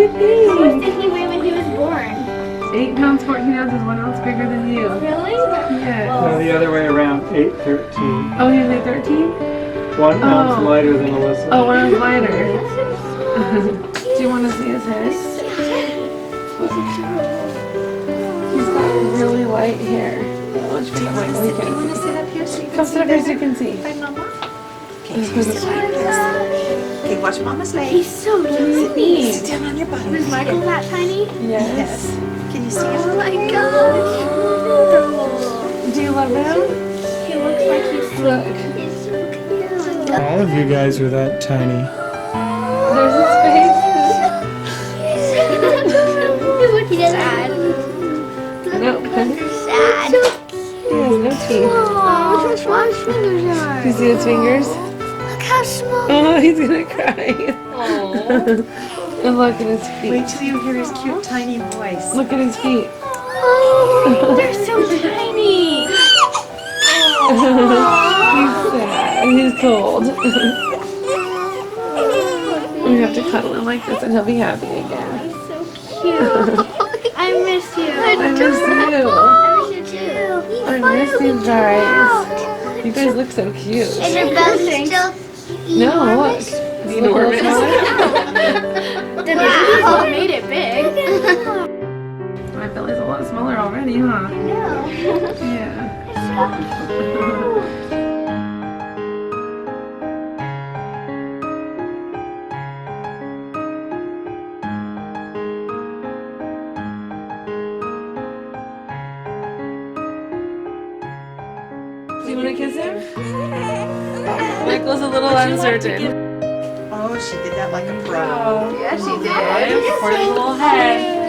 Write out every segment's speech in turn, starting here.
you think? How much did he weigh when he was born? 8 pounds, 14 ounces, 1 ounce bigger than you. Really? Yes. No, the other way around, 8'13". Oh, he's like 13? 1 ounce lighter than Alyssa. Oh, 1 ounce lighter. Do you want to see his head? He's got really light hair. You want to sit up here so you can Come sit up here so you can see. Hi, Mama. This was a Okay, watch Mama's leg. He's so tiny. Sit down on your bottom. Was Michael that tiny? Yes. Can you see him? Oh my gosh. Do you love him? He looks like he's Look. He's so cute. All of you guys are that tiny. There's his He's looking sad. No. Sad. He has no teeth. Oh, look how small his fingers are. Do you see his fingers? Look how small. Oh, he's gonna cry. And look at his Wait feet. till you hear his cute tiny voice. Look at his feet. Oh, they're so tiny. He's sad. He's cold. We have to cuddle him like this and he'll be happy again. He's so cute. I miss you. I miss you. I miss you too. I miss you guys. You guys look so cute. And your belly's still No, look. Enormous. Wow. Made it big. My belly's a lot smaller already, huh? No. Yeah. Do you want to kiss him? Michael's a little uncertain. Oh, she did that like a pro. Oh, Yeah, she did. for his little head.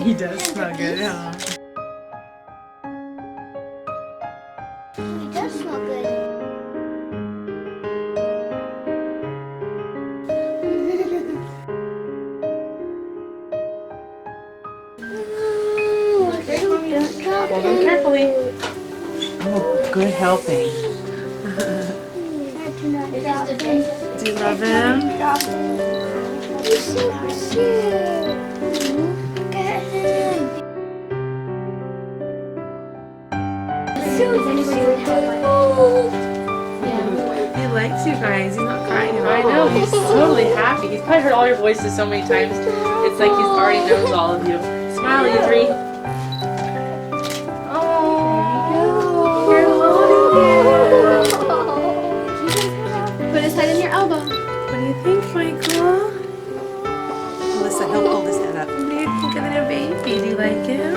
He does smell good, huh? It does smell good. Hold him carefully. Oh, good helping. Do you love him? He's so cute. Look at him. He likes you guys. He's not crying at all. I know. He's totally happy. He's probably heard all your voices so many times. It's like he's already knows all of you. Smile, you three. Oh, you're loading him. Put his head in your elbow. What do you think, Michael? Alyssa, help hold his head up. What do you think of the new baby? Do you like him?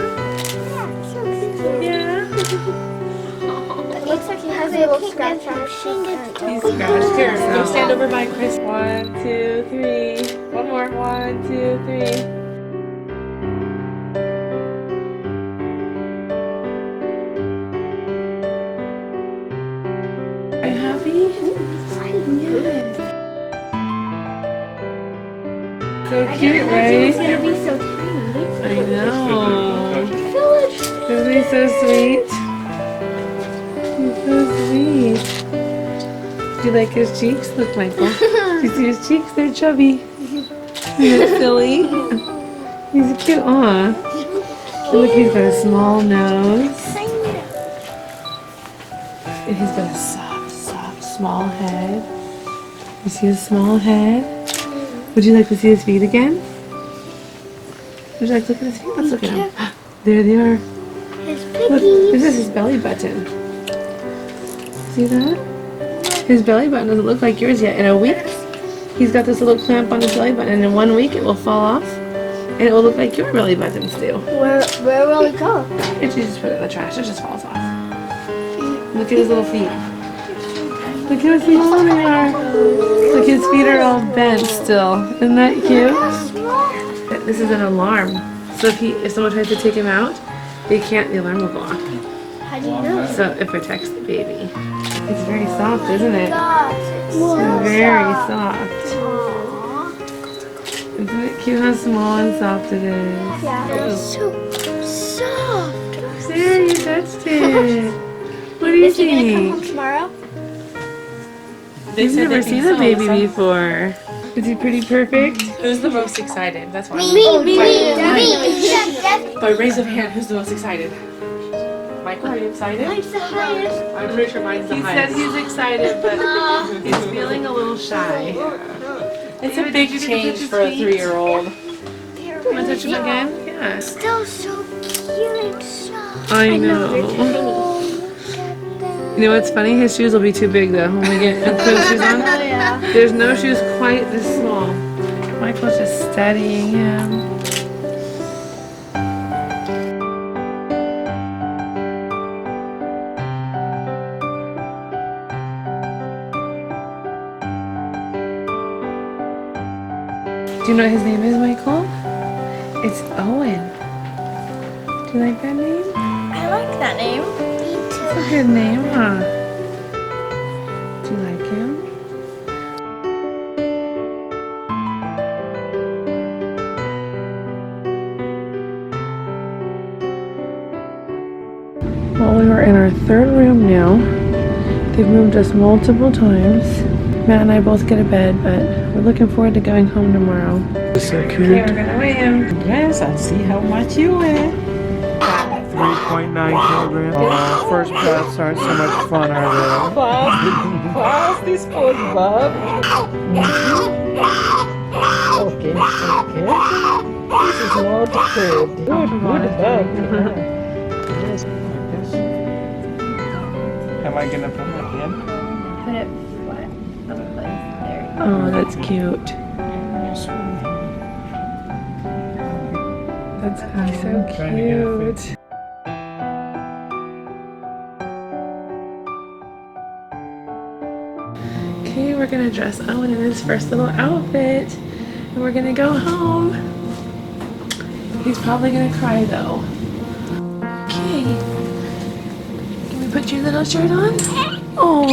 Yeah. It looks like he has a little scratch on his cheek. He's scratched. Here, go stand over by Chris. 1, 2, 3. One more. 1, 2, 3. Are you happy? Yes. So cute, right? It's gonna be so tiny. I know. Isn't he so sweet? He's so sweet. Do you like his cheeks? Look, Michael. Do you see his cheeks? They're chubby. Isn't it silly? He's cute, huh? Look, he's got a small nose. And he's got a soft, small head. You see his small head? Would you like to see his feet again? Would you like to look at his feet? Let's look at him. There they are. Look, this is his belly button. See that? His belly button doesn't look like yours yet. In a week, he's got this little clamp on his belly button, and in 1 week it will fall off, and it will look like your belly buttons do. Where will it go? If you just put it in the trash, it just falls off. Look at his little feet. Look how small they are. Look, his feet are all bent still. Isn't that cute? This is an alarm. So if someone tries to take him out, they can't, the alarm will go off. How do you know? So it protects the baby. It's very soft, isn't it? Gosh, it's so It's very soft. Isn't it cute how small and soft it is? Yeah. It's so soft. There, you touched it. What do you Is he gonna come home think? tomorrow? You've never seen a baby before. Is he pretty perfect? Who's the most excited? That's why. Me. By raise of hand, who's the most excited? Michael, are you excited? I'm the highest. I'm pretty sure mine's the He said highest. he's excited, but he's feeling a little shy. It's a big change for a 3-year-old. Want to touch him again? Yeah. Still so cute and soft. I know. You know what's funny? His shoes will be too big though when we get put shoes on. Yeah. There's no shoes quite this small. Michael's just studying him. Do you know what his name is, Michael? It's Owen. Do you like that name? I like that name. Me It's too. a good name, huh? Do you like him? Well, we are in our third room now. They've moved us multiple times. Matt and I both get a bed, but we're looking forward to going home tomorrow. So Okay, cute. we're gonna weigh him. Yes, I see how much you weigh. 3.9 kilograms. Oh, first baths aren't so much fun, are Fast, this poor bub. Okay. This is not good. Good bub. Yes. they? Am I gonna put my hand? Put it flat. There. Oh, that's cute. That's so Trying to get a cute. Okay, we're gonna dress Owen in his first little outfit, and we're gonna go home. He's probably gonna cry though. Okay. Can we put your little shirt on? Oh,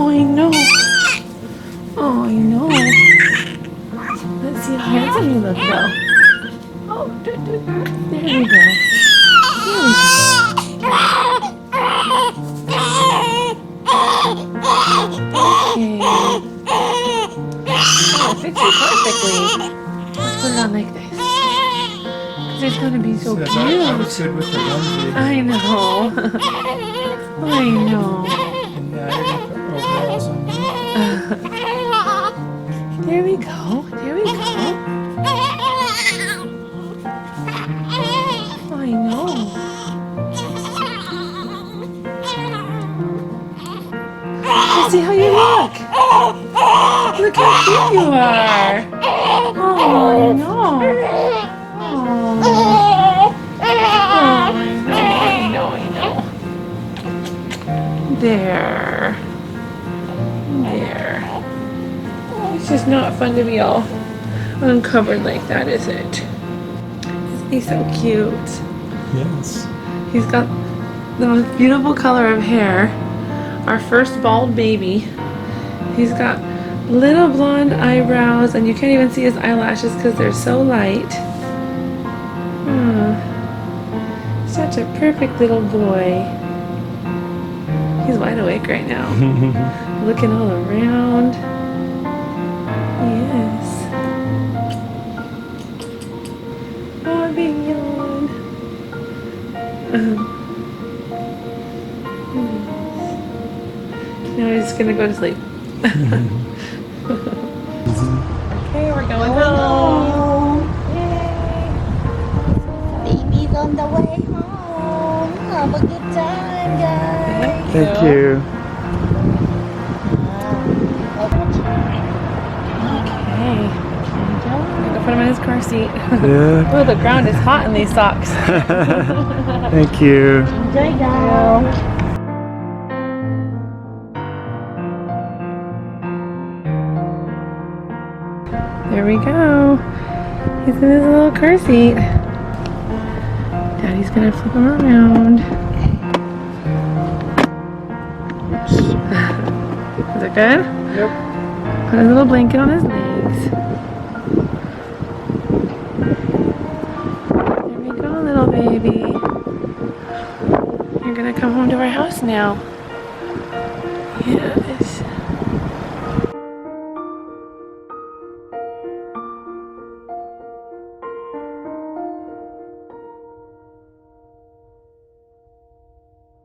I know. Oh, I know. Let's see how handsome you look though. Oh, there we go. Okay. Oh, it fits you perfectly. Let's put it on like this. Because it's going to be so I was cute. good with the onesie. I know. I know. And now you're gonna put overalls on me. There we go. There we go. I know. Let's see how you look. Look how cute you are. Oh, no. I know. There. It's just not fun to be all uncovered like that, is it? He's so cute. Yes. He's got the most beautiful color of hair. Our first bald baby. He's got little blonde eyebrows, and you can't even see his eyelashes because they're so light. Such a perfect little boy. He's wide awake right now. Looking all around. Yes. Oh, big yawn. Now he's just gonna go to sleep. Okay, we're going home. Baby's on the way home. Have a good time, guys. Thank you. Okay. I'm gonna put him in his car seat. Yeah. Oh, the ground is hot in these socks. Thank you. Enjoy, guys. There we go. He's in his little car seat. Daddy's gonna flip him around. Is it good? Yep. Put a little blanket on his legs. baby. You're gonna come home to our house now. Yes.